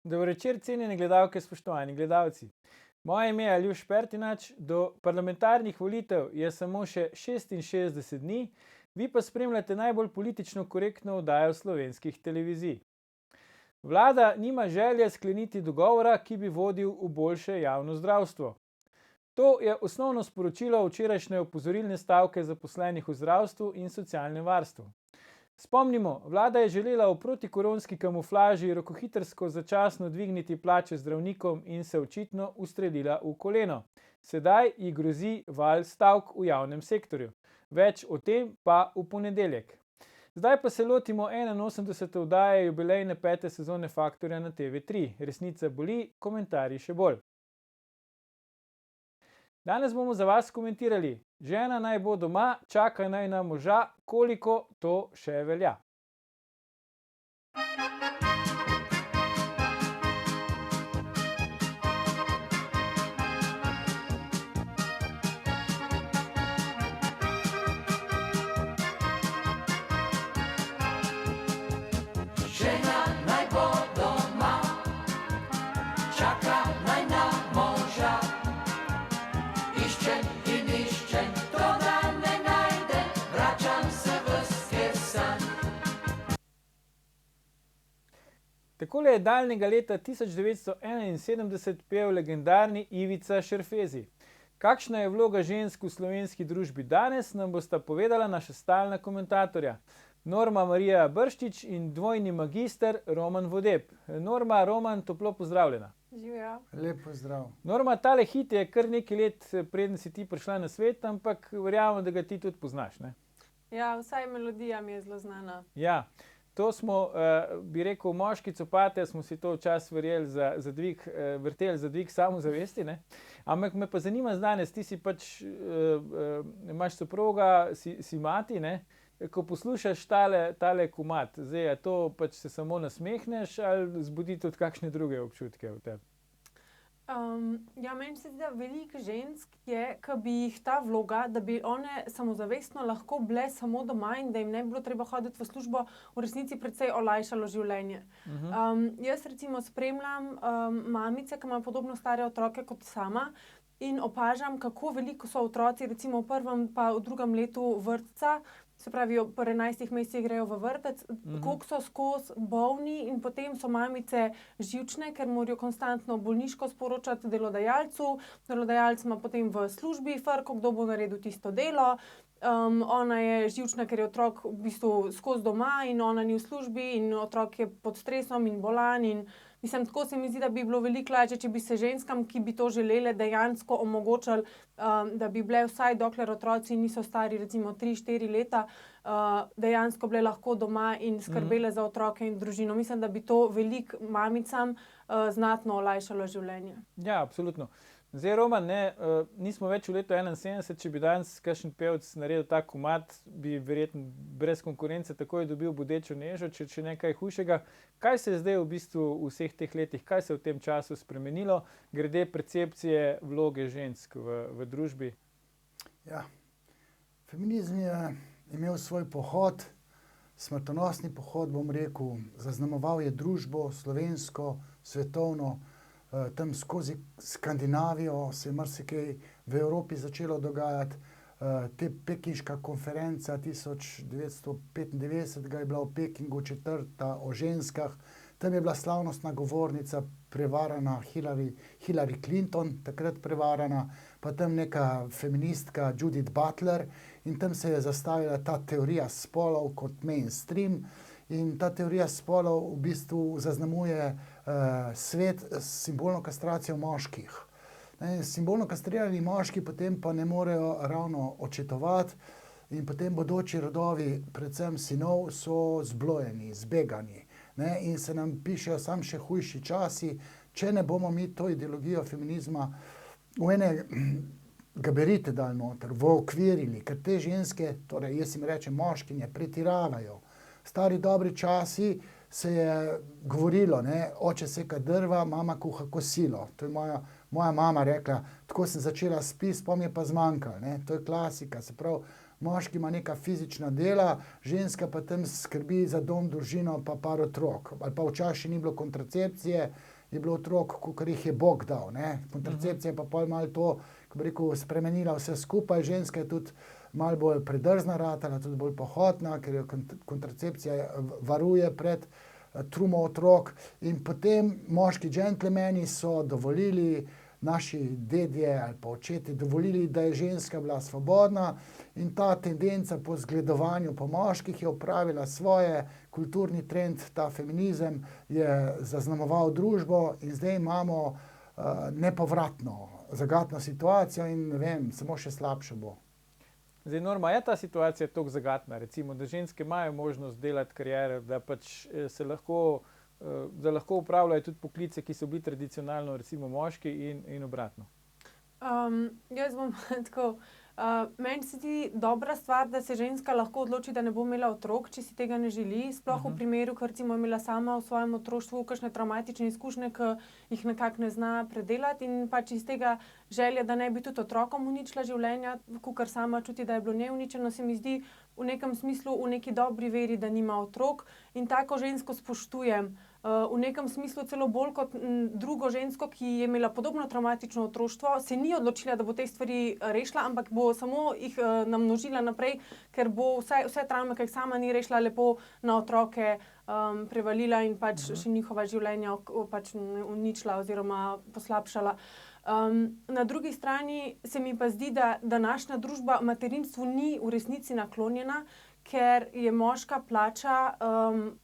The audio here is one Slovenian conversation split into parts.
Dobro večer, cenjene gledalke, spoštovani gledalci. Moje ime je Aljuš Pertinač, do parlamentarnih volitev je samo še 66 dni, vi pa spremljate najbolj politično korektno oddajo slovenskih televizij. Vlada nima želje skleniti dogovora, ki bi vodil v boljše javno zdravstvo. To je osnovno sporočilo včerajšnje opozorilne stavke zaposlenih v zdravstvu in socialnem varstvu. Spomnimo, vlada je želela v protikoronski kamuflaži rokohitrsko začasno dvigniti plače zdravnikom in se očitno ustrelila v koleno. Sedaj ji grozi val stavk v javnem sektorju. Več o tem pa v ponedeljek. Zdaj pa se lotimo 81. oddaje jubilejne 5. sezone Faktorja na TV3. Resnica boli, komentarji še bolj. Danes bomo za vas komentirali: žena naj bo doma, čaka naj na moža, koliko to še velja. Žena naj bo doma, čaka naj na moža. Iščem in iščem, toda ne najdem, vračam se v skesan. Takole je daljnega leta 1971 pel legendarni Ivica Šerfezi. Kakšna je vloga žensk v slovenski družbi danes, nam bosta povedala naša stalna komentatorja. Norma Marija Brščič in dvojni magister Roman Vodeb. Norma, Roman, toplo pozdravljena. Živijo. Lep pozdrav. Norma, tale hit je kar nekaj let, preden si ti prišla na svet, ampak verjamem, da ga ti tudi poznaš, ne? Ja, vsaj melodija mi je zelo znana. Ja, to smo, bi rekel, moški copate, smo si to včasih vrteli za dvig samozavesti, ne? Ampak me pa zanima danes, ti si pač, imaš soproga, si mati, ne? Ko poslušaš tale komad, zdaj, a to pač se samo nasmehneš ali zbudi tudi kakšne druge občutke v tebi? Ja, meni se zdi, da veliko žensk je, ki bi jih ta vloga, da bi one samozavestno lahko bile samo doma in da jim ne bi bilo treba hoditi v službo, v resnici precej olajšalo življenje. Jaz recimo spremljam mamice, ki imajo podobno stare otroke kot sama, in opažam, kako veliko so otroci recimo v prvem pa v drugem letu vrtca, se pravi, pri 11 mesecih grejo v vrtec, koliko so skozi bolni in potem so mamice živčne, ker morajo konstantno bolniško sporočati delodajalcu, delodajalec ima potem v službi frko, kdo bo naredil tisto delo, ona je živčna, ker je otrok v bistvu skozi doma in ona ni v službi in otrok je pod stresom in bolan in mislim, tako se mi zdi, da bi bilo veliko lažje, če bi se ženskam, ki bi to želele, dejansko omogočili, da bi bile vsaj dokler otroci niso stari recimo 3-4 leta, dejansko bile lahko doma in skrbele za otroke in družino. Mislim, da bi to veliko mamicam znatno olajšalo življenje. Ja, absolutno. Zdaj, Roman, ne, nismo več v letu 71, če bi danes kakšen pevec naredil ta komad, bi verjetno brez konkurence takoj dobil bodečo nežo, če ne kaj hujšega. Kaj se je zdaj v bistvu v vseh teh letih, kaj se je v tem času spremenilo glede percepcije vloge žensk v družbi? Ja, feminizem je imel svoj pohod, smrtonosni pohod, bom rekel, zaznamoval je družbo, slovensko, svetovno, tam skozi Skandinavijo se je marsikaj v Evropi začelo dogajati, te pekinška konferenca 1995 je bila v Pekingu, četrta o ženskah, tam je bila slavnostna govornica prevarana Hillary Clinton, takrat prevarana, pa tam neka feministka Judith Butler in tam se je zastavila ta teorija spolov kot mainstream in ta teorija spolov v bistvu zaznamuje svet s simbolno kastracijo moških. Simbolno kastrirani moški potem pa ne morejo ravno očetovati in potem bodoči rodovi, predvsem sinov, so zblojeni, zbegani. In se nam pišejo samo še hujši časi, če ne bomo mi to ideologijo feminizma v ene gabarite dali noter, uokvirili, ker te ženske, torej jaz jim rečem moškinje, pretiravajo. Stari dobri časi se je govorilo, ne, oče seka drva, mama kuha kosilo. To je moja mama rekla, tako sem začela spis, pol mi je pa zmanjkalo, ne. To je klasika, se pravi, moški ima neka fizična dela, ženska pa tam skrbi za dom, družino pa par otrok. Ali pa včasih ni bilo kontracepcije, je bilo otrok, kakor jih je Bog dal. Ne? Kontracepcija pa pol malo to, ko bi rekel, spremenila vse skupaj. Ženska je tudi malo bolj predrzna ratala, tudi bolj pohotna, ker jo kontracepcija varuje pred trumo otrok. In potem moški džentlmeni so dovolili, naši dedje ali pa očeti dovolili, da je ženska bila svobodna, in ta tendenca po zgledovanju po moških je opravila svoje, kulturni trend, ta feminizem je zaznamoval družbo in zdaj imamo nepovratno zagatno situacijo in ne vem, samo še slabše bo. Zdaj, Norma, je ta situacija toliko zagatna, recimo, da ženske imajo možnost delati kariere, da pač se lahko, da lahko upravljajo tudi poklice, ki so bili tradicionalno recimo moški in obratno? Jaz bom tako, meni se zdi dobra stvar, da se ženska lahko odloči, da ne bo imela otrok, če si tega ne želi, sploh v primeru, ker recimo je imela sama v svojem otroštvu kakšne travmatične izkušnje, ki jih nekako ne zna predelati, in pač iz tega želja, da ne bi tudi otrokom uničila življenja, kakor sama čuti, da je bilo neuničeno, se mi zdi v nekem smislu, v neki dobri veri, da nima otrok, in tako žensko spoštujem. V nekem smislu celo bolj kot drugo žensko, ki je imela podobno travmatično otroštvo, se ni odločila, da bo te stvari rešila, ampak bo samo jih namnožila naprej, ker bo vse travme, ki jih sama ni rešila, lepo na otroke prevalila in pač še njihova življenja pač uničila oziroma poslabšala. Na drugi strani se mi pa zdi, da današnja družba materinstvu ni v resnici naklonjena, ker je moška plača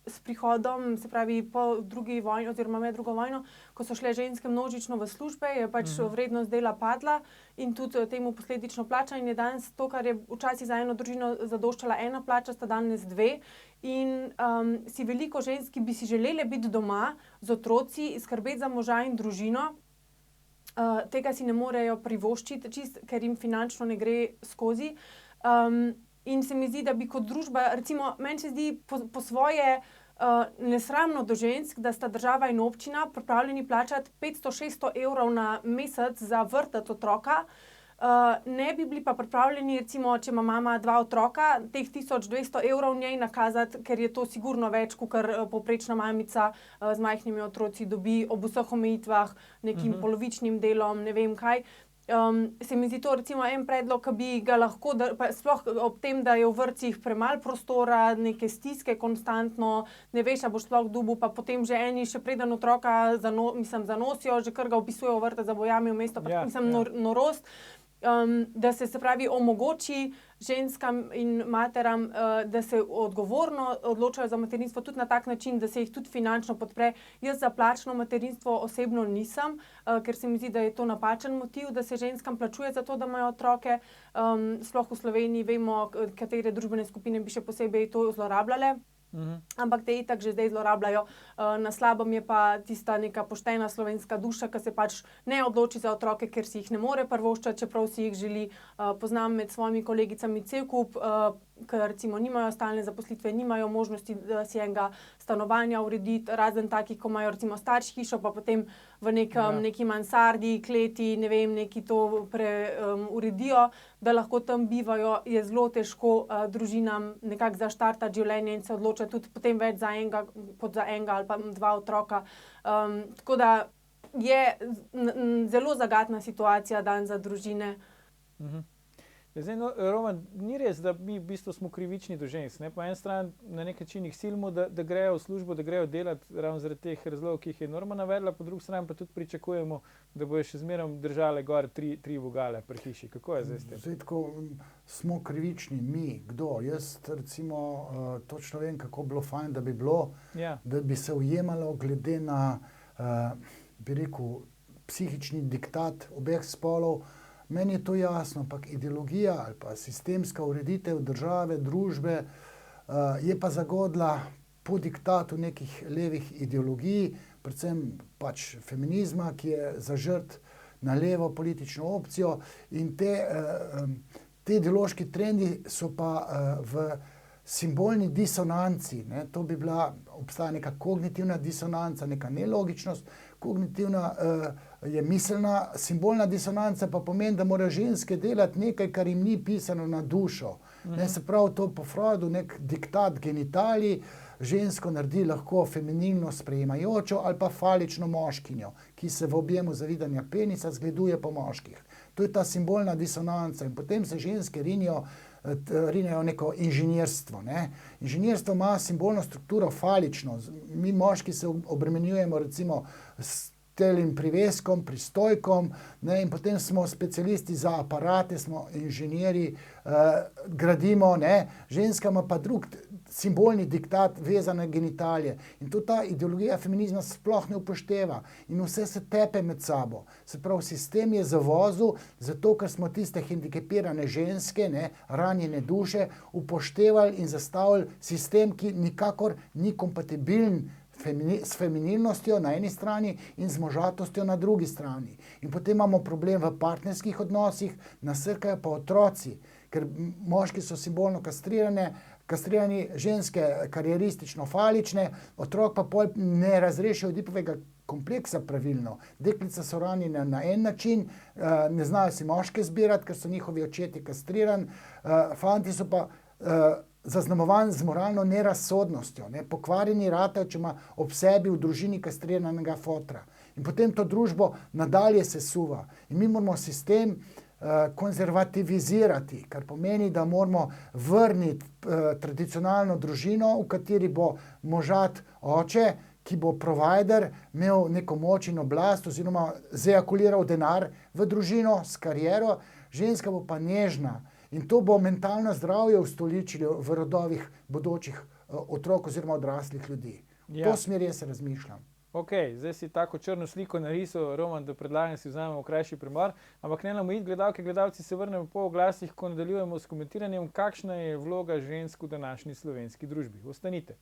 s prihodom, se pravi po drugi vojni oziroma med drugo vojno, ko so šle ženske množično v službe, je pač vrednost dela padla in tudi temu posledično plača, in je danes to, kar je včasih za eno družino zadoščala ena plača, sta danes dve. In si veliko žensk, ki bi si želele biti doma z otroci, skrbeti za moža in družino, tega si ne morejo privoščiti, ker jim finančno ne gre skozi. In se mi zdi, da bi kot družba, recimo, meni se zdi po svoje nesramno do žensk, da sta država in občina pripravljeni plačati 500-600 evrov na mesec za vrtec otroka, ne bi bili pa pripravljeni, recimo, če ima mama 2 otroka, teh 1200 evrov njej nakazati, ker je to sigurno več, kakor povprečna mamica z majhnimi otroci dobi ob vseh omejitvah, nekim polovičnim delom, ne vem kaj. Se mi zdi to recimo en predlog, ki bi ga lahko, sploh ob tem, da je v vrtcih premalo prostora, neke stiske konstantno, ne veš, a boš sploh dobil, pa potem že eni še preden otroka zanosijo, že kar ga vpisujejo v vrtec, da bo jami v mesto, norost. Da se pravi omogoči ženskam in materam, da se odgovorno odločajo za materinstvo tudi na tak način, da se jih tudi finančno podpre. Jaz za plačno materinstvo osebno nisem, ker se mi zdi, da je to napačen motiv, da se ženskam plačuje za to, da imajo otroke. Sploh v Sloveniji vemo, katere družbene skupine bi še posebej to zlorabljale. Ampak te itak že zdaj zlorabljajo. Na slabem je pa tista neka poštena slovenska duša, ki se pač ne odloči za otroke, ker si jih ne more privoščiti, čeprav si jih želi. Poznam med svojimi kolegicami cel kup, ki recimo nimajo stalne zaposlitve, nimajo možnosti, da si enega stanovanja urediti, razen takih, ko imajo recimo starši hišo, pa potem v neki mansardi, kleti, ne vem, neki to uredijo, da lahko tam bivajo, je zelo težko družinam nekako zaštartati življenje in se odločati tudi potem več za enega, kot za enega ali pa 2 otroka. Tako da je zelo zagatna situacija dan za družine. Zdaj, Roman, ni res, da mi v bistvu smo krivični do žensk. Po eni strani na nek način jih silimo, da grejo v službo, da grejo delati ravno zaradi teh razlogov, ki jih je Norma navedla, po drugi strani pa tudi pričakujemo, da bojo še zmeraj držale gor tri vogale pri hiši. Kako je zdaj s tem? Zdaj tako smo krivični mi, kdo? Jaz recimo točno vem, kako bilo fajn, da bi bilo, da bi se ujemalo glede na, bi rekel, psihični diktat obeh spolov. Meni je to jasno, ampak ideologija ali pa sistemska ureditev države, družbe je pa zagodla po diktatu nekih levih ideologij, predvsem pač feminizma, ki je zažrt na levo politično opcijo, in te ideološki trendi so pa v simbolni disonanci. To bi bila, obstaja neka kognitivna disonanca, neka nelogičnost, kognitivna je miselna, simbolna disonanca pa pomeni, da morajo ženske delati nekaj, kar jim ni pisano na dušo. Ne, se pravi, to po Freudu nek diktat genitalij, žensko naredi lahko feminilno sprejemajočo ali pa falično moškinjo, ki se v objemu zavidanja penisa zgleduje po moških. To je ta simbolna disonanca in potem se ženske rinejo neko inženirstvo. Ne. Inženirstvo ima simbolno strukturo falično. Mi moški se obremenjujemo recimo s telim priveskom, pristojkom, ne, in potem smo specialisti za aparate, smo inženirji, gradimo, ne. Ženska ima pa drug simbolni diktat vezan na genitalije. In to ta ideologija feminizma sploh ne upošteva. In vse se tepe med sabo. Se pravi, sistem je zavozil, zato ker smo tiste hendikepirane ženske, ne, ranjene duše, upoštevali in zastavili sistem, ki nikakor ni kompatibilen s feminilnostjo na eni strani in z možatostjo na drugi strani. In potem imamo problem v partnerskih odnosih, nasrkajo pa otroci, ker moški so simbolno kastrirani, ženske karieristično falične, otrok pa pol ne razrešijo Oedipovega kompleksa pravilno. Deklice so ranjene na en način, ne znajo si moške zbirati, ker so njihovi očeti kastrirani, fanti so pa zaznamovan z moralno nerazsodnostjo, ne, pokvarjeni ratajo, če ima ob sebi v družini kastriranega fotra. In potem to družbo nadalje sesuva. In mi moramo sistem konzervativizirati, kar pomeni, da moramo vrniti tradicionalno družino, v kateri bo možat oče, ki bo provider, imel neko moč in oblast oziroma zajakuliral denar v družino s kariero, ženska bo pa nežna. In to bo mentalno zdravje ustoličilo v rodovih bodočih otrok oziroma odraslih ljudi. V to smer jaz razmišljam. Ok, zdaj si tako črno sliko narisal, Roman, da predlagam si vzamemo krajši premor, ampak ne nam iti, gledalke, gledalci, se vrnemo po oglasih, ko nadaljujemo s komentiranjem, kakšna je vloga žensk v današnji slovenski družbi. Ostanite.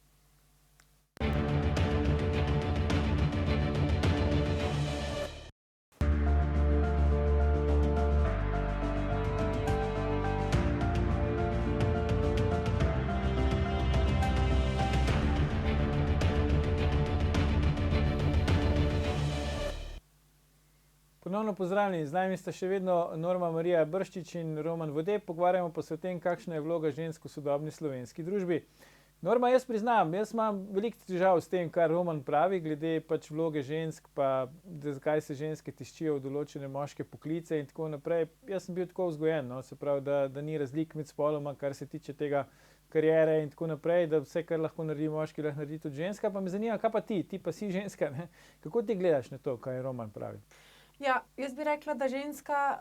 Ponovno pozdravljeni, z nami sta še vedno Norma Marija Brščič in Roman Vode. Pogovarjamo pa se o tem, kakšna je vloga žensk v sodobni slovenski družbi. Norma, jaz priznam, jaz imam veliko težav s tem, kar Roman pravi, glede pač vloge žensk, pa zakaj se ženske tiščijo v določene moške poklice in tako naprej. Jaz sem bil tako vzgojen, no? Se pravi, da ni razlik med spoloma, kar se tiče tega kariere in tako naprej, da vse, kar lahko naredi moški, lahko naredi tudi ženska. Pa me zanima, kaj pa ti pa si ženska, ne? Kako ti gledaš na to, kaj Roman pravi? Ja, jaz bi rekla, da ženska,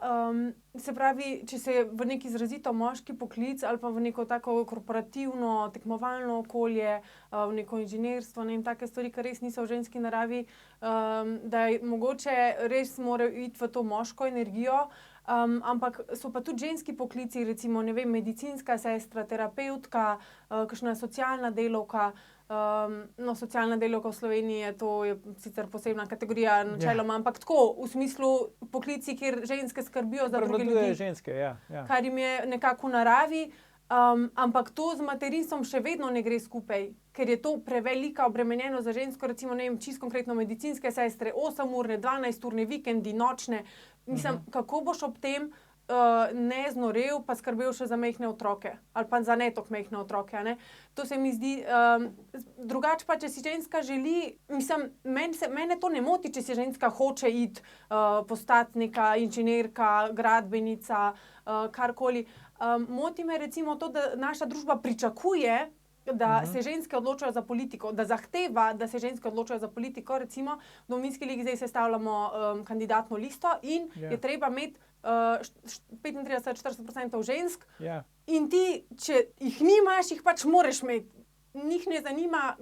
se pravi, če se v neki izrazito moški poklic ali pa v neko tako korporativno, tekmovalno okolje, v neko inženirstvo, ne vem, take stvari, ki res niso v ženski naravi, da je mogoče res mora iti v to moško energijo, ampak so pa tudi ženski poklici, recimo, ne vem, medicinska sestra, terapevtka, kakšna socialna delavka. No, socialna delavka v Sloveniji je sicer posebna kategorija načeloma, ampak tako, v smislu poklici, kjer ženske skrbijo za druge ljudi. Ženske, ja. Kar jim je nekako v naravi, ampak to z materinstvom še vedno ne gre skupaj, ker je to prevelika obremenjenost za žensko, recimo, ne vem, čisto konkretno medicinske sestre, 8-urne, 12-urne, vikendi, nočne. Mislim, kako boš ob tem ne znorel, pa skrbel še za majhne otroke, ali pa za ne toliko majhne otroke, ne. To se mi zdi, drugače pa, če si ženska želi, mislim, mene to ne moti, če si ženska hoče iti postati neka inženirka, gradbenica, karkoli. Moti me recimo to, da naša družba pričakuje, da se ženske odločajo za politiko, da zahteva, da se ženske odločajo za politiko, recimo v Domovinski ligi zdaj sestavljamo kandidatno listo in je treba imeti 35-40% žensk in ti, če jih nimaš, jih pač moraš imeti. Njih ne zanima,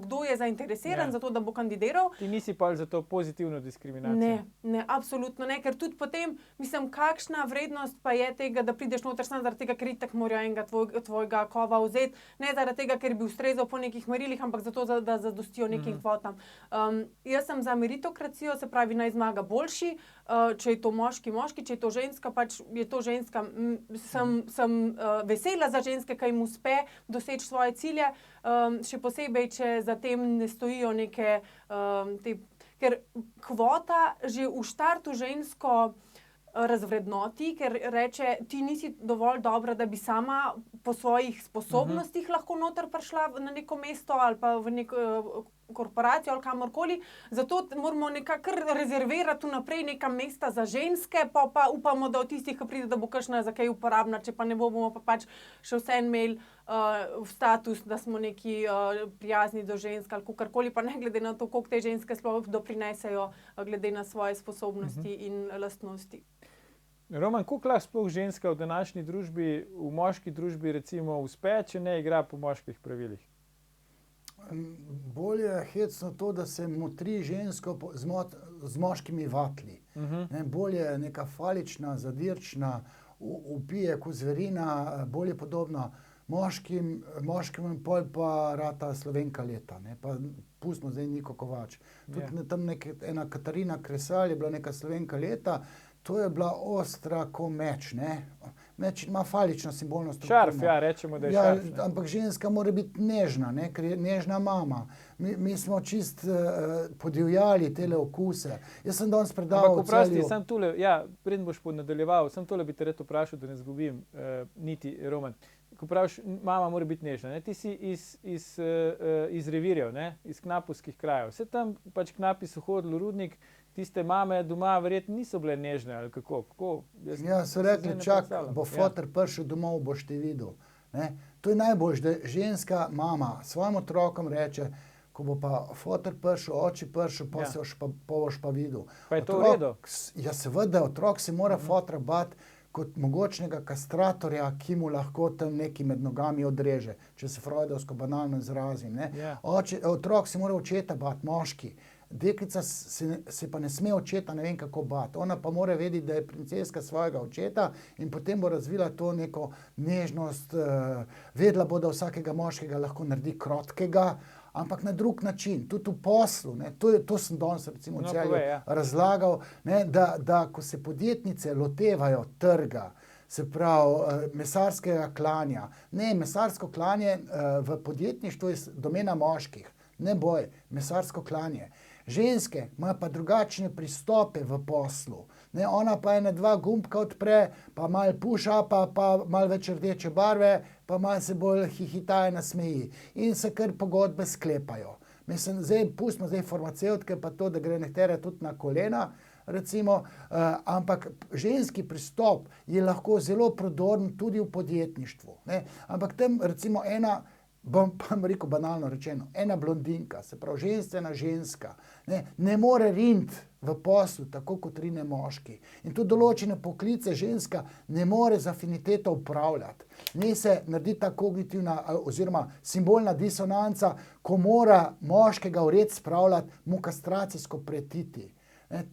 kdo je zainteresiran za to, da bo kandidiral. Ti nisi pa za to pozitivno diskriminacijo. Ne, absolutno ne, ker tudi potem, mislim, kakšna vrednost pa je tega, da prideš noter samo zaradi tega, ker itak morajo enega tvojega kova vzeti, ne zaradi tega, ker bi ustrezal po nekih merilih, ampak zato, da zadostijo nekim kvotam. Jaz sem za meritokracijo, se pravi, naj zmaga boljši, če je to moški, če je to ženska, pač je to ženska. Sem vesela za ženske, ki jim uspe doseči svoje cilje, še posebej, če za tem ne stojijo neke ker kvota že v štartu žensko razvrednoti, ker reče, ti nisi dovolj dobra, da bi sama po svojih sposobnostih lahko noter prišla na neko mesto ali pa v neko korporacijo ali kamorkoli. Zato moramo nekako rezervirati vnaprej neka mesta za ženske, pa upamo, da od tistih, ki pride, da bo kakšna za kaj uporabna, če pa ne bomo pa pač še vseeno imeli v status, da smo neki prijazni do žensk ali kakorkoli, pa ne glede na to, koliko te ženske sploh doprinesejo glede na svoje sposobnosti in lastnosti. Roman, koliko lahko sploh ženska v današnji družbi, v moški družbi recimo uspe, če ne igra po moških pravilih? Bolje je hecno to, da se motri žensko z moškimi vatli. Bolje je neka falična, zadirčna, upije kot zverina, bolje podobna moškim in pol pa rata Slovenka leta. Ne? Pa pustimo zdaj Niko Kovač. Tudi tam ena Katarina Kresal je bila neka Slovenka leta, to je bila ostra ko meč, ne. Meč ima falično simbolno strukturo. Šarf, ja, rečemo, da je šarf. Ne? Ampak ženska mora biti nežna, ne, ker je nežna mama. Mi smo čist podivjali tele okuse. Jaz sem danes predaval Ampak vprosti, sam tule, ja, preden boš nadaljeval, sam tole bi te rad vprašal, da ne zgubim niti, Roman. Ko praviš, mama mora biti nežna, ne? Ti si iz revirjev, ne? Iz knapovskih krajev. Vse tam pač knapi so hodili v rudnik, tiste mame doma verjetno niso bile nežne, ali kako? Ja, so rekli, čak, bo foter prišel domov, boš te videl. Ne? To je najboljše, da ženska mama svojim otrokom reče, ko bo pa foter prišel, oči prišel, pa boš pa videl. Pa je to v redu? Ja, seveda, otrok se mora fotra bati kot mogočnega kastratorja, ki mu lahko tam nekaj med nogami odreže, če se freudovsko banalno izrazim. Ne? Otrok se mora očeta bati, moški. Deklica se pa ne sme očeta ne vem kako bati. Ona pa mora vedeti, da je princeska svojega očeta in potem bo razvila to neko nežnost, vedela bo, da vsakega moškega lahko naredi krotkega, ampak na drug način, tudi v poslu. Ne, to sem danes recimo razlagal, ne, da ko se podjetnice lotevajo trga, se pravi mesarskega klanja. Ne, mesarsko klanje v podjetništvu je domena moških. Ne boj, mesarsko klanje. Ženske imajo pa drugačne pristope v poslu. Ne, ona pa ene dva gumbka odpre, pa malo puša, pa malo več rdeče barve, pa malo se bolj hihitaje nasmeji. In se kar pogodbe sklepajo. Mislim, pustimo zdaj farmacevtke, pa to, da gre nekatere tudi na kolena, recimo, ampak ženski pristop je lahko zelo prodoren tudi v podjetništvu. Ne. Ampak tam recimo bom pa rekel banalno rečeno, ena blondinka, se pravi ženstvena ženska, ne more riniti v poslu tako, kot rine moški. In tudi določene poklice ženska ne more z afiniteto upravljati. Ne se naredi ta kognitivna oziroma simbolna disonanca, ko mora moškega v red spravljati, mu kastracijsko pretiti.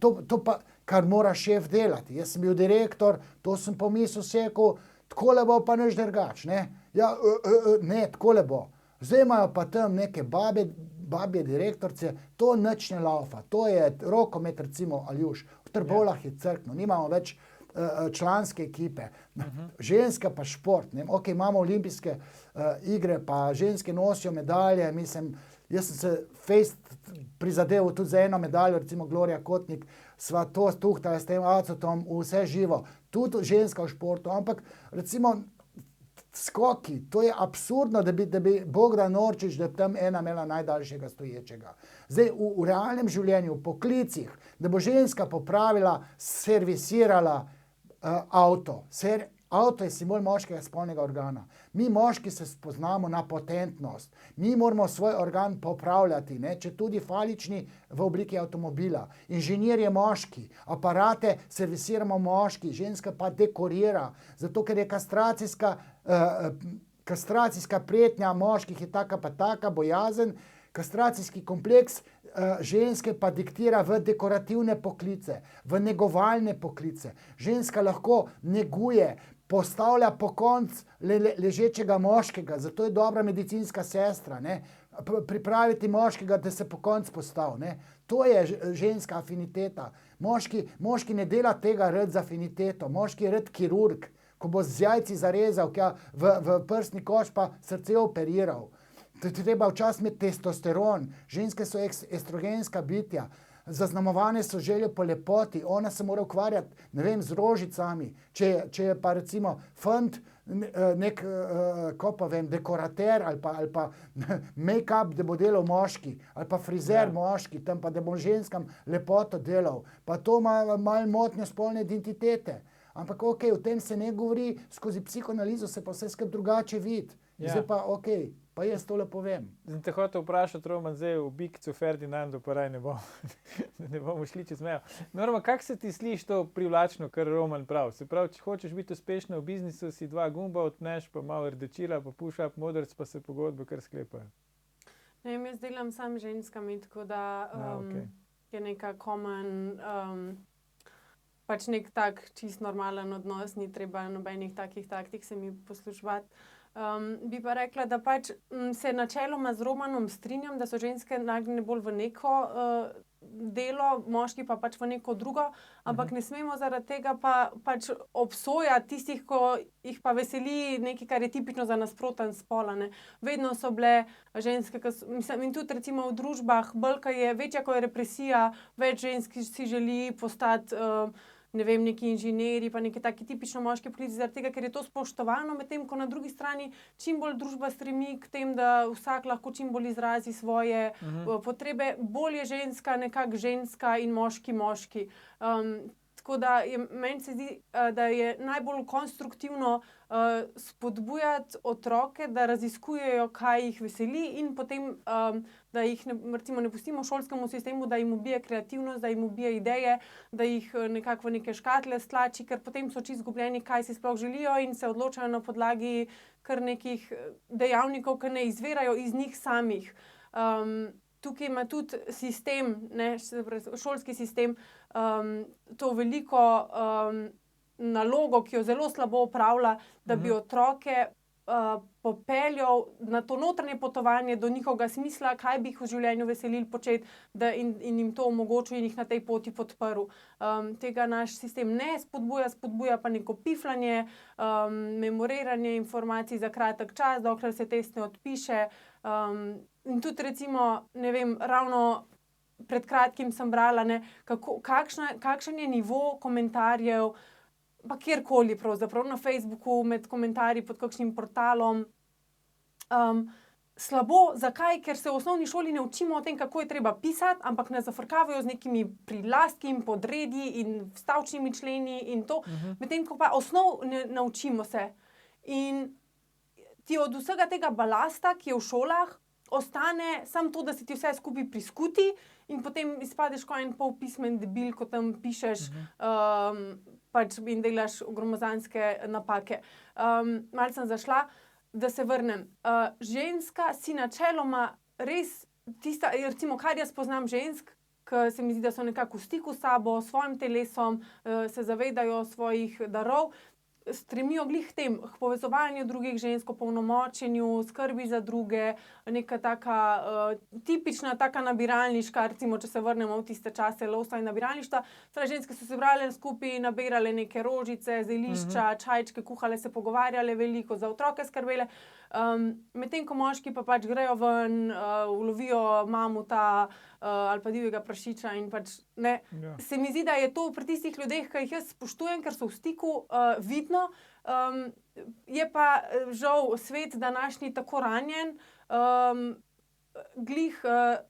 To pa, kar mora šef delati. Jaz sem bil direktor, to sem pomislil seku, takole bo pa nič drugače, ne? Ja, ne, takole bo. Zdaj imajo pa tam neke babje direktorce, to nič ne laufa. To je rokomet, recimo, Aljuš. V Trbovljah je Cerkno, nimamo več članske ekipe. Ženska pa šport, ne? Ok, imamo olimpijske igre, pa ženske nosijo medalje, mislim, jaz sem se fejst prizadeval tudi za eno medaljo, recimo Gloria Kotnik, sva to stuhtala s tem Acotom, vse živo. Tudi ženska v športu, ampak recimo skoki, to je absurdno, da bi Bogdan Orčič, da bi tam ena imela najdaljšega stoječega. Zdaj, v realnem življenju, v poklicih, da bo ženska popravila, servisirala avto. Avto je simbol moškega spolnega organa. Mi moški se spoznamo na potentnost. Mi moramo svoj organ popravljati, ne, če tudi falični v obliki avtomobila. Inženir je moški, aparate servisiramo moški, ženska pa dekorira. Zato, ker je kastracijska pretnja moških je taka pa taka, bojazen, kastracijski kompleks ženske pa diktira v dekorativne poklice, v negovalne poklice. Ženska lahko neguje, postavlja pokonc ležečega moškega, zato je dobra medicinska sestra, ne? Pripraviti moškega, da se pokonc postavi. Ne? To je ženska afiniteta. Moški ne dela tega rad z afiniteto, moški je rad kirurg, ko bo z jajci zarezal, v prsni koš pa srce operiral. Treba včasih imeti testosteron, ženske so estrogenska bitja. zaznamovane so želje po lepoti, ona se mora ukvarjati, ne vem, z rožicami, če je pa recimo fant, nek, ko pa vem, dekorater ali pa make-up, da bo delal moški, ali pa frizer moški, tam pa da bo ženskam lepoto delal, pa to ima malo motnjo spolne identitete. Ampak ok, o tem se ne govori, skozi psihoanalizo se pa vse skupaj drugače vidi. Zdaj pa ok, pa jaz tole povem. Zdaj te hotel vprašati, Roman, zdaj v Bikcu Ferdinandu, pa raj ne bomo šli čez mejo. Norma, kako se ti sliši to privlačno, kar Roman pravi? Se pravi, če hočeš biti uspešna v biznisu, si 2 gumba odpneš, pa malo rdečila, pa push-up modrc, pa se pogodbe kar sklepajo. Ne vem, jaz delam sam z ženskami, tako da je neka common, pač nek tak čist normalen odnos, ni treba nobenih takih taktik se mi posluževati. Bi pa rekla, da pač se načeloma z Romanom strinjam, da so ženske nagnjene bolj v neko delo, moški pa pač v neko drugo, ampak ne smemo zaradi tega pač obsojati tistih, ko jih pa veseli nekaj, kar je tipično za nasproten spol, ne. Vedno so bile ženske, mislim, in tudi recimo v družbah, bolj, ko je večja, ko je represija, več žensk si želi postati, ne vem, neki inženirji, pa neki taki tipično moški poklici, zaradi tega, ker je to spoštovano, medtem ko na drugi strani čim bolj družba stremi k tem, da vsak lahko čim bolj izrazi svoje potrebe, bolj je ženska nekako ženska in moški moški. Tako da meni se zdi, da je najbolj konstruktivno spodbujati otroke, da raziskujejo, kaj jih veseli, in potem, da jih recimo ne pustimo šolskemu sistemu, da jim ubije kreativnost, da jim ubije ideje, da jih nekako v neke škatle stlači, ker potem so čisto izgubljeni, kaj si sploh želijo, in se odločajo na podlagi kar nekih dejavnikov, ki ne izvirajo iz njih samih. Tukaj ima tudi sistem, ne, šolski sistem, to veliko nalogo, ki jo zelo slabo opravlja, da bi otroke popeljal na to notranje potovanje do njihovega smisla, kaj bi jih v življenju veselilo početi, in jim to omogočil in jih na tej poti podprl. Tega naš sistem ne spodbuja pa neko piflanje, memoriranje informacij za kratek čas, dokler se test ne odpiše. In tudi recimo, ne vem, ravno pred kratkim sem brala, ne, kakšen je nivo komentarjev, pa kjerkoli pravzaprav, na Facebooku, med komentarji pod kakšnim portalom. Slabo, zakaj? Ker se v osnovni šoli ne učimo o tem, kako je treba pisati, ampak nas zafrkavajo z nekimi prilastki in podredi in vstavčnimi členi in to, medtem ko pa osnov ne naučimo se. In ti od vsega tega balasta, ki je v šolah, ostane samo to, da se ti vse skupaj priskuti in potem izpadeš kot en polpismen debil, ko tam pišeš pač in delaš gromozanske napake. Malo sem zašla, da se vrnem. Ženska si načeloma res tista, recimo, kar jaz poznam žensk, ki se mi zdi, da so nekako v stiku s sabo, s svojim telesom, se zavedajo svojih darov, stremijo glih k tem, k povezovanju drugih žensk, opolnomočenju, skrbi za druge, neka taka tipična taka nabiralniška, recimo, če se vrnemo v tiste čase lovstva in nabiralništva, torej ženske so se zbrale skupaj, nabirale neke rožice, zelišča, čajčke, kuhale, se pogovarjale veliko, za otroke skrbele. Medtem ko moški pa pač grejo ven, ulovijo mamuta ali pa divjega prašiča in pač ne. Se mi zdi, da je to pri tistih ljudeh, ki jih jaz spoštujem, ker so v stiku, vidno. Je pa žal svet današnji tako ranjen. Glih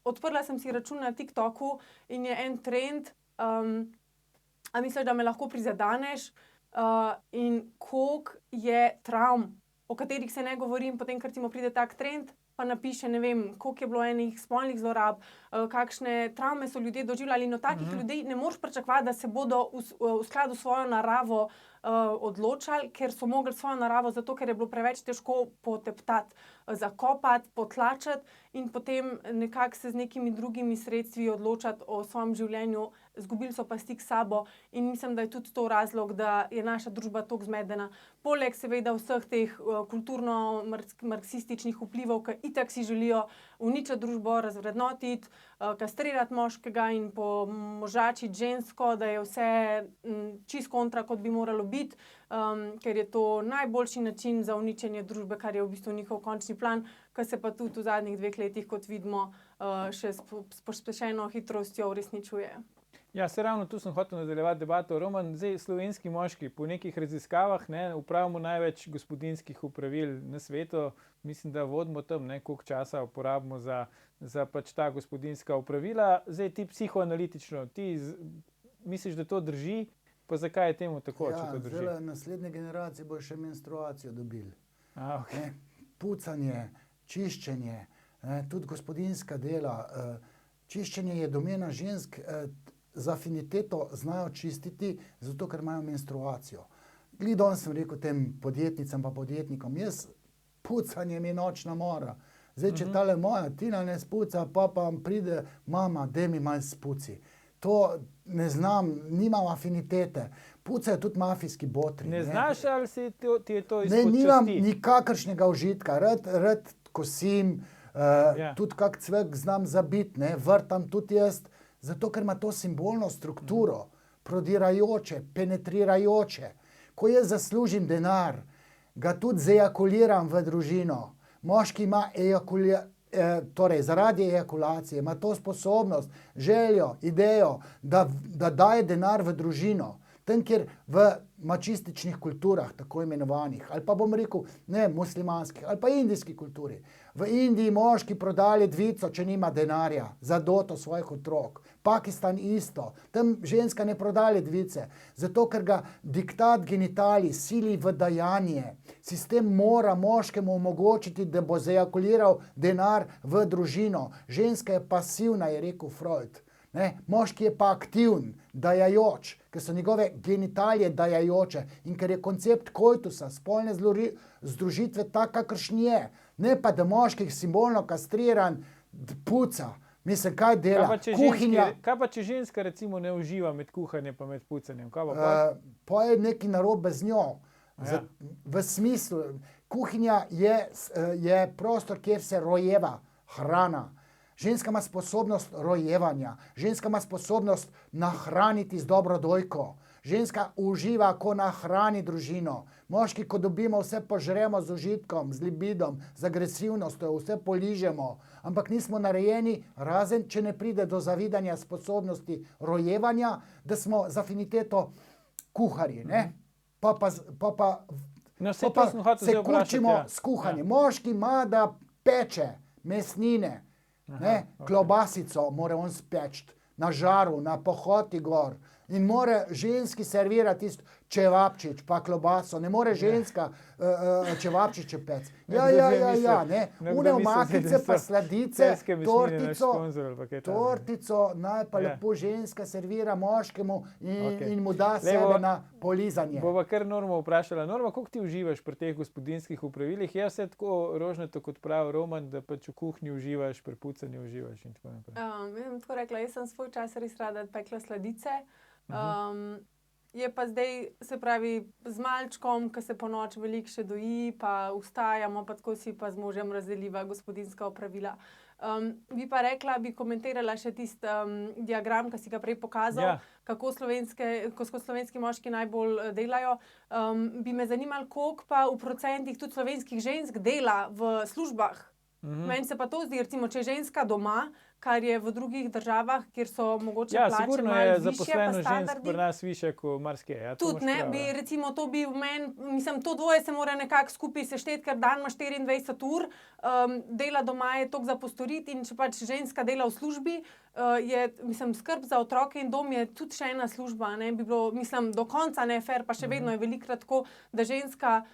odprla sem si račun na TikToku in je en trend, a misliš, da me lahko prizadeneš, in koliko je travm, o katerih se ne govori, in potem, ker recimo pride tak trend, pa napiše, ne vem, koliko je bilo enih spolnih zlorab, kakšne travme so ljudje doživljali, in od takih ljudi ne moreš pričakovati, da se bodo v skladu s svojo naravo odločali, ker so mogli svojo naravo, zato ker je bilo preveč težko poteptati, zakopati, potlačiti in potem nekako se z nekimi drugimi sredstvi odločati o svojem življenju, izgubili so pa stik s sabo, in mislim, da je tudi to razlog, da je naša družba toliko zmedena. Poleg seveda vseh teh kulturno-marksističnih vplivov, ki itak si želijo uničiti družbo, razvrednotiti, kastrirati moškega in pomožačiti žensko, da je vse čisto kontra, kot bi moralo biti, ker je to najboljši način za uničenje družbe, kar je v bistvu njihov končni plan, ki se pa tudi v zadnjih 2 letih, kot vidimo, še s pospešeno hitrostjo uresničuje. Ja, se ravno tu sem hotel nadaljevati debato. Roman, zdaj slovenski moški po nekih raziskavah upravimo največ gospodinjskih opravil na svetu. Mislim, da vodimo tam, koliko časa uporabimo za pač ta gospodinjska opravila. Zdaj ti psihoanalitično, misliš, da to drži? Pa zakaj je temu tako, če to drži? Zdaj naslednje generacije bo še menstruacijo dobili. Okay. Pucanje, čiščenje, tudi gospodinjska dela. Čiščenje je domena žensk, za afiniteto znajo čistiti, zato ker imajo menstruacijo. Danes sem rekel tem podjetnicam pa podjetnikom, pucanje mi je nočna mora. Zdaj, če tale moja Tina ne spuca, pa pride mama, daj mi malo spuci. To ne znam, nimam afinitete. Pucajo tudi mafijski botri. Ne znaš, ali ti je to izpod časti? Ne, nimam nikakršnega užitka. Rad kosim, tudi kak cvek znam zabiti, vrtam tudi jaz, zato ker ima to simbolno strukturo, prodirajoče, penetrirajoče. Ko jaz zaslužim denar, ga tudi zajakuliram v družino. Moški ima torej zaradi ejakulacije, ima to sposobnost, željo, idejo, da daje denar v družino. Tam, kjer v mačističnih kulturah, tako imenovanih, ali pa bom rekel, ne muslimanskih, ali pa indijski kulturi. V Indiji moški prodali dvico, če nima denarja, za doto svojih otrok. Pakistan isto. Tam ženska ne prodali dvice, zato ker ga diktat genitalij sili v dajanje. Sistem mora moškemu omogočiti, da bo zajakuliral denar v družino. Ženska je pasivna, je rekel Freud. Moški je pa aktivn, dajajoč, ker so njegove genitalije dajajoče in ker je koncept koitusa, spolne združitve tak, kakršen je. Ne pa, da moški simbolno kastriran puca. Mislim, kaj dela? Kaj pa, če ženska recimo ne uživa med kuhanjem pa med pucanjem? Pa je nekaj narobe z njo. V smislu, kuhinja je prostor, kjer se rojeva hrana. Ženska ima sposobnost rojevanja, ženska ima sposobnost nahraniti z dobro dojko. Ženska uživa, ko nahrani družino. Moški, ko dobimo, vse požremo z užitkom, z libidom, z agresivnostjo, vse poližemo. Ampak nismo narejeni, razen če ne pride do zavidanja sposobnosti rojevanja, da smo z afiniteto kuharji. Pa se kučimo s kuhanjem. Moški ima, da peče mesnine. Klobasico mora on speči na žaru, na pohoti gor in more ženski servirati tisto čevapčič pa klobaso, ne more ženska čevapčiče pec. Une omakice pa sladice, tortico naj pa lepo ženska servira moškemu in mu da sebe na polizanje. Bova kar Normo vprašala. Norma, koliko ti uživaš pri teh gospodinjskih opravilih? Je vse tako rožnato, kot pravi Roman, da pač v kuhinji uživaš, pri pucanju uživaš in tako naprej? Jaz sem tako rekla, jaz sem svoj čas res rada pekla sladice. Je pa zdaj, se pravi, z malčkom, ki se po noč veliko še doji, pa vstajamo, pa tako si pa z možem razdeliva gospodinjska opravila. Bi pa rekla, bi komentirala še tisti diagram, ki si ga prej pokazal, kako slovenski moški najbolj delajo. Bi me zanimalo, koliko pa v procentih tudi slovenskih žensk dela v službah. Meni se pa to zdi, recimo, če je ženska doma, kar je v drugih državah, kjer so mogoče plače malo višje, pa standardi. Ja, sigurno je zaposleno žensk pri nas višje kot marsikje. Tudi ne, recimo to bi v meni, mislim, to dvoje se mora nekako skupaj sešteti, ker dan ima 24 ur, dela doma je toliko za postoriti in če pač ženska dela v službi, je, mislim, skrb za otroke in dom je tudi še ena služba, ne, bi bilo, mislim, do konca ne fair, pa še vedno je velikokrat tako, da ženska,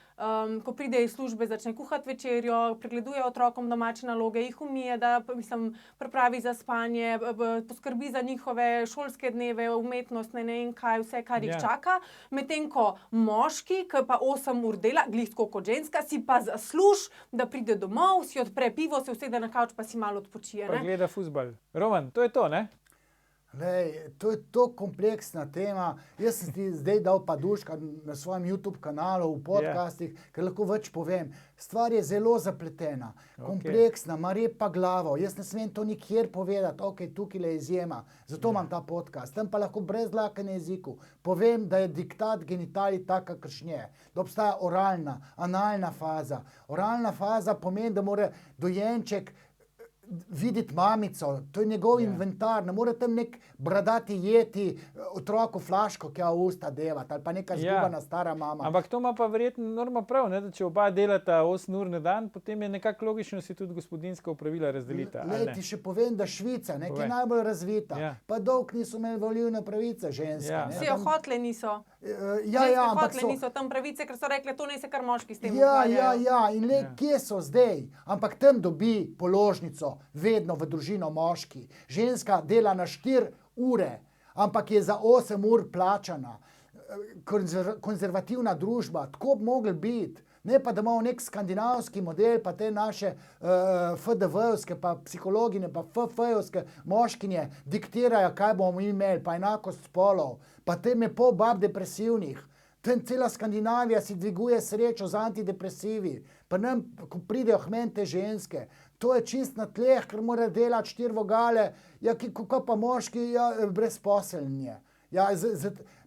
ko pride iz službe, začne kuhati večerjo, pregleduje otrokom domače naloge, jih umije, da, mislim, pripravi za spanje, poskrbi za njihove šolske dneve, umetnostne, ne in kaj, vse, kar jih čaka. Medtem ko moški, ki pa 8 ur dela, glih tako kot ženska, si pa zasluži, da pride domov, si odpre pivo, se usede na kavč, pa si malo odpočije. Pa gleda fuzbal. Roman, to je to, ne? Lej, to je to kompleksna tema. Jaz sem ti zdaj dal paduška na svojem YouTube kanalu, v podcastih, ker lahko več povem. Stvar je zelo zapletena, kompleksna, ima rep pa glavo. Jaz ne smem to nikjer povedati, tukaj je izjema. Zato imam ta podcast. Tam pa lahko brez dlake na jeziku povem, da je diktat genitalij tak, kakršen je. Da obstaja oralna, analna faza. Oralna faza pomeni, da mora dojenček videti mamico, to je njegov inventar, ne more tam nek bradati jeti otroku flaško, ki je v usta devati, ali pa neka zgubana stara mama. Ampak to ima pa verjetno norma prav, ne? Da če oba delata 8 ur na dan, potem je nekako logično si tudi gospodinjska opravila razdelita. Ti še povem, da Švica, ki je najbolj razvita, pa dolgo niso imeli volilne pravice ženske. Vsi jo hotle niso. Ampak hotle niso tam pravice, ker so rekli, to naj se kar moški s tem in kje so zdaj? Ampak tam dobi položnico vedno v družino moški. Ženska dela na 4 ure, ampak je za 8 ur plačana. Konzervativna družba, tako bi mogli biti. Ne pa, da imamo nek skandinavski model, pa te naše FDV-ovske, pa psihologine, pa FF-ovske moškinje diktirajo, kaj bomo imeli, pa enakost spolov, pa tem je pol bab depresivnih. Cela Skandinavija si dviguje srečo z antidepresivi, pa nam, ko pridejo hmen te ženske, to je čist na tleh, ker mora delati 4 vogale, kako pa moški brezposelni je.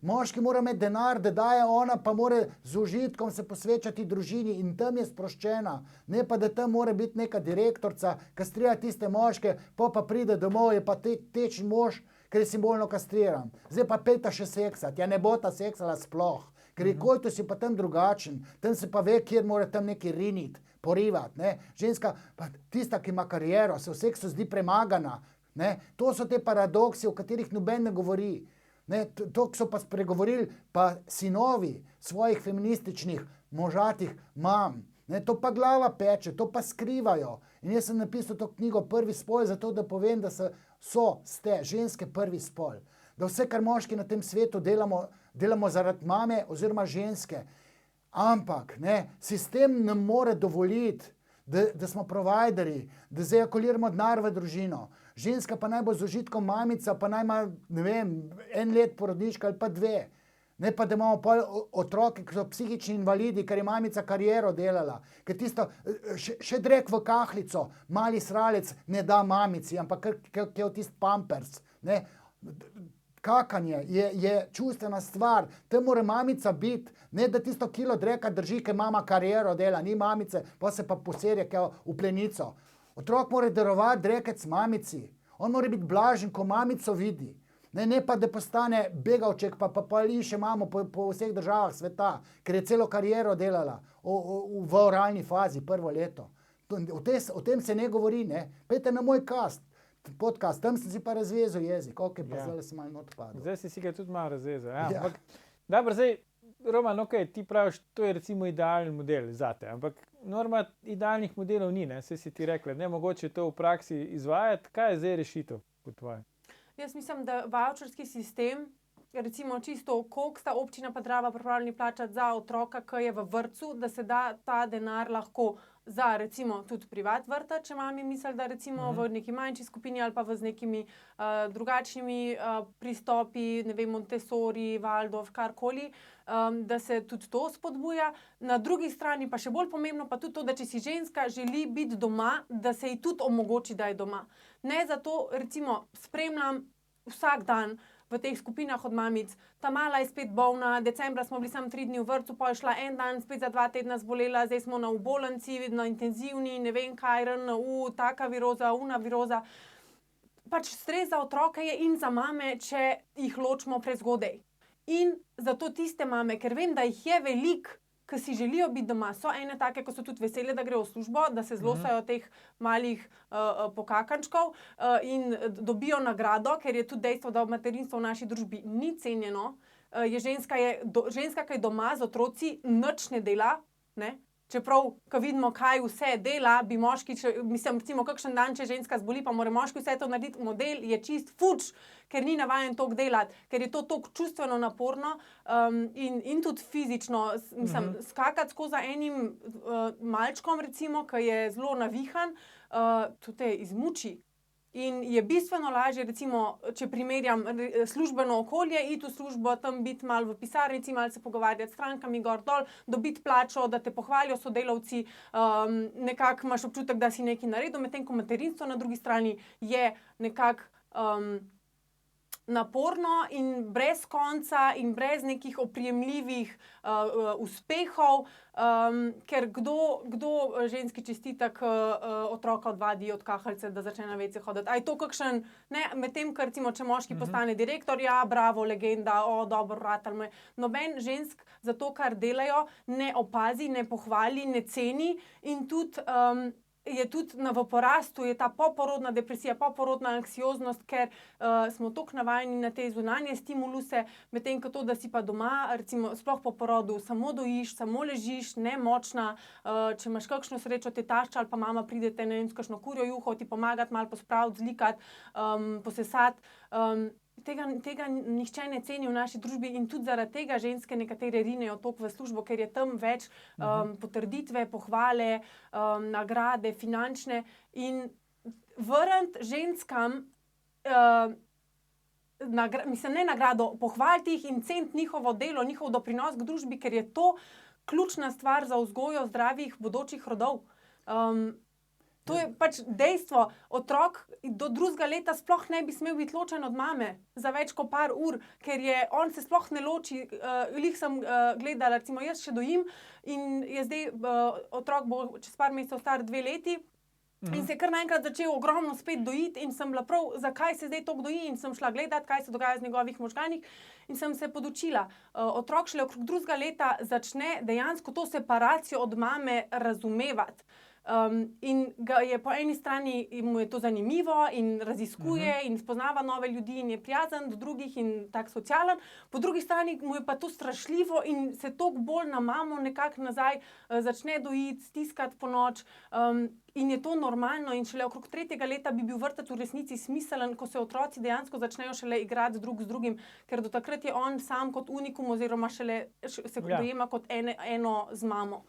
Moški mora imeti denar, da daje ona, pa mora z užitkom se posvečati družini in tam je sproščena. Ne pa, da tam mora biti neka direktorca, kastrira tiste moške, pa pride domov, je pa tečni mož, ker je simbolno kastriran. Zdaj pa pejta še seksati, ne bo ta seksala sploh, ker je kojto si pa tam drugačen, tam se pa ve, kjer mora tam neki riniti, porivati. Ženska, pa tista, ki ima kariero, se v seksu zdi premagana. To so te paradoksi, o katerih noben ne govori. To so pa spregovorili pa sinovi svojih feminističnih možatih mam. To pa glava peče, to pa skrivajo. In jaz sem napisal to knjigo Prvi spol, zato da povem, da ste ženske prvi spol. Da vse, kar moški na tem svetu delamo zaradi mame oziroma ženske. Ampak sistem nam more dovoliti, da smo providerji, da zajakuliramo denar v družino. Ženska pa naj bo z užitkom mamica, pa naj ima, 1 let porodniška ali pa 2. Ne pa, da imamo otroke, ki so psihični invalidi, ker je mamica kariero delala. Ker tisto, še drek v kahlico, mali sralec ne da mamici, ampak ker je tisti pampers. Kakanje je čustvena stvar, tam mora mamica biti, ne da tisto kilo dreka drži, ker mama kariero dela, ni mamice, pa se pa poserje v plenico. Otrok mora darovati drekec mamici, on mora biti blažen, ko mamico vidi. Ne pa, da postane begavček, pa liše mamo po vseh državah sveta, ker je celo kariero delala v oralni fazi, prvo leto. O tem se ne govori, Pejte na moj podcast, tam sem si pa razvezal jezik, pa zdaj sem malo odpadel. Zdaj si ga tudi malo razvezal, Ampak, dobro, zdaj, Roman, ti praviš, to je recimo idealen model zate, ampak norma idealnih modelov ni, saj si ti rekla, mogoče to v praksi izvajati, kaj je zdaj rešitev po tvojem? Jaz mislim, da vavčerski sistem, recimo čisto, koliko sta občina pa Drava pripravljeni plačati za otroka, ki je v vrtcu, da se da ta denar lahko za recimo tudi privat vrta, če mami misli, da recimo v neki manjši skupini ali pa z nekimi drugačnimi pristopi, Montessori, Waldorf, karkoli, da se tudi to spodbuja. Na drugi strani pa še bolj pomembno pa tudi to, da če si ženska želi biti doma, da se ji tudi omogoči, da je doma. Ne zato, recimo, spremljam vsak dan v teh skupinah od mamic, ta mala je spet bolna, decembra smo bili samo 3 dni v vrtcu, pa je šla 1 dan, spet za 2 tedna zbolela, zdaj smo na bolnici, na intenzivni, ne vem kaj, RNU, taka viroza, una viroza. Pač stres za otroke je in za mame, če jih ločimo prezgodaj. In zato tiste mame, ker vem, da jih je veliko, ki si želijo biti doma, so ene take, ko so tudi vesele, da grejo v službo, da se zlosajo teh malih pokakančkov in dobijo nagrado, ker je tudi dejstvo, da materinstvo v naši družbi ni cenjeno. Ženska, ki je doma z otroci, nič ne dela, Čeprav, ko vidimo, kaj vse dela, bi moški, recimo, kakšen dan, če ženska zboli, pa mora moški vse to narediti, model je čist fuč, ker ni navajen toliko delati, ker je to toliko čustveno naporno in tudi fizično, skakati skozi enim malčkom, recimo, ki je zelo navihan, to te izmuči. In je bistveno lažje, recimo, če primerjam službeno okolje, iti v službo, tam biti malo v pisarnici, malo se pogovarjati s strankami, gor dol, dobiti plačo, da te pohvalijo sodelavci, nekako imaš občutek, da si nekaj naredil, medtem ko materinstvo na drugi strani je nekako naporno in brez konca in brez nekih oprijemljivih uspehov, ker kdo ženski čestita, ko otroka odvadi od kahalice, da začne na WC hoditi. A je to kakšen, ne, medtem, ker recimo, če moški postane direktor, ja, bravo, legenda, dobro, ratal me. Noben žensk za to, kar delajo, ne opazi, ne pohvali, ne ceni in tudi je tudi v porastu, je ta poporodna depresija, poporodna anksioznost, ker smo toliko navajeni na te zunanje stimuluse, medtem ko to, da si pa doma, recimo sploh po porodu, samo dojiš, samo ležiš, nemočna, če imaš kakšno srečo, te tašča ali pa mama pride te, ne vem, s kakšno kurjo juho, ti pomagati, malo pospraviti, zlikati, posesati. Tega nihče ne ceni v naši družbi in tudi zaradi tega ženske nekatere rinejo toliko v službo, ker je tam več potrditve, pohvale, nagrade, finančne in vrniti ženskam, mislim, ne nagrado, pohvaliti jih in ceniti njihovo delo, njihov doprinos k družbi, ker je to ključna stvar za vzgojo zdravih bodočih rodov. To je pač dejstvo. Otrok do 2. leta sploh ne bi smel biti ločen od mame za več kot par ur, ker on se sploh ne loči. Glih sem gledala, recimo jaz še dojim in je zdaj otrok bo čez par mesecev star 2 leti. In se je kar naenkrat začel ogromno spet dojiti in sem bila prav, zakaj se zdaj toliko doji in sem šla gledat, kaj se dogaja z njegovih možganih in sem se podučila. Otrok šele okrog 2. leta začne dejansko to separacijo od mame razumevati. In ga je po eni strani mu je to zanimivo in raziskuje in spoznava nove ljudi in je prijazen do drugih in tak socialen, po drugi strani mu je pa to strašljivo in se toliko bolj na mamo nekako nazaj začne dojiti, stiskati ponoči. In je to normalno in šele okrog 3. leta bi bil vrtec v resnici smiselen, ko se otroci dejansko začnejo šele igrati drug z drugim, ker do takrat je on sam kot unikum oziroma šele se dojema kot eno z mamo.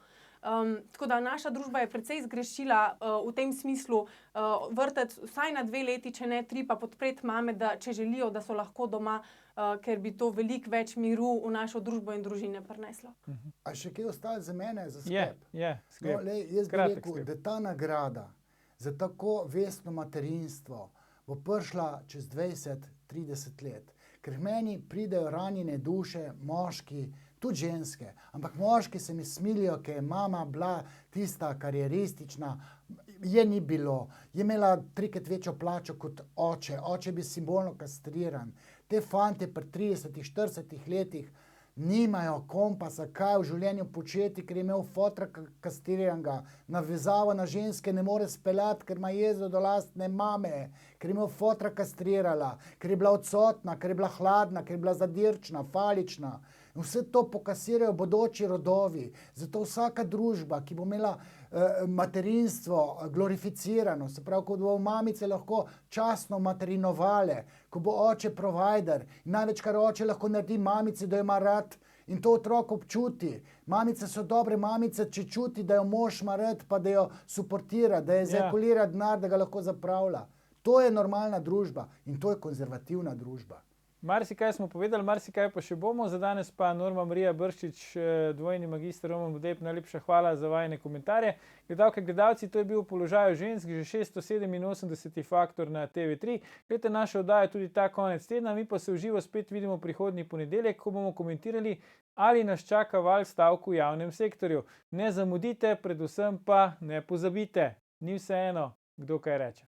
Tako da naša družba je precej zgrešila v tem smislu vrtec vsaj na 2 leti, če ne 3, pa podpreti mame, da če želijo, da so lahko doma, ker bi to veliko več miru v našo družbo in družine prineslo. A še kaj ostalo za mene, za sklep? Sklep. Jaz bi rekel, da ta nagrada za tako vestno materinstvo bo prišla čez 20-30 let. Ker k meni pridejo ranjene duše, moški, tudi ženske, ampak moški se mi smilijo, ker je mama bila tista karieristična, je ni bilo, je imela 3-krat večjo plačo kot oče, oče je bil simbolno kastriran. Te fante pri 30-40 letih nimajo kompasa, kaj v življenju početi, ker je imel fotra kastriranega, navezavo na ženske ne more speljati, ker ima jezo do lastne mame, ker je imel fotra kastrirala, ker je bila odsotna, ker je bila hladna, ker je bila zadirčna, falična. In vse to pokasirajo bodoči rodovi. Zato vsaka družba, ki bo imela materinstvo glorificirano, se pravi, ko bo mamice lahko častno materinovale, ko bo oče provider, in največ, kar oče lahko naredi mamici, da jo ima rad in to otrok občuti. Mamice so dobre mamice, če čuti, da jo mož ima rad, pa da jo suportira, da je zakulira denar, da ga lahko zapravlja. To je normalna družba in to je konzervativna družba. Marsikaj smo povedali, marsikaj pa še bomo. Za danes pa Norma Marija Brščič, dvojni magister Roman Vodeb, najlepša hvala za vajine komentarje. Gledalke, gledalci, to je bil v položaju žensk, že 687. Faktor na TV3. Gledajte našo oddajo tudi ta konec tedna, mi pa se v živo spet vidimo prihodnji ponedeljek, ko bomo komentirali, ali nas čaka val stavk v javnem sektorju. Ne zamudite, predvsem pa ne pozabite. Ni vseeno, kdo kaj reče.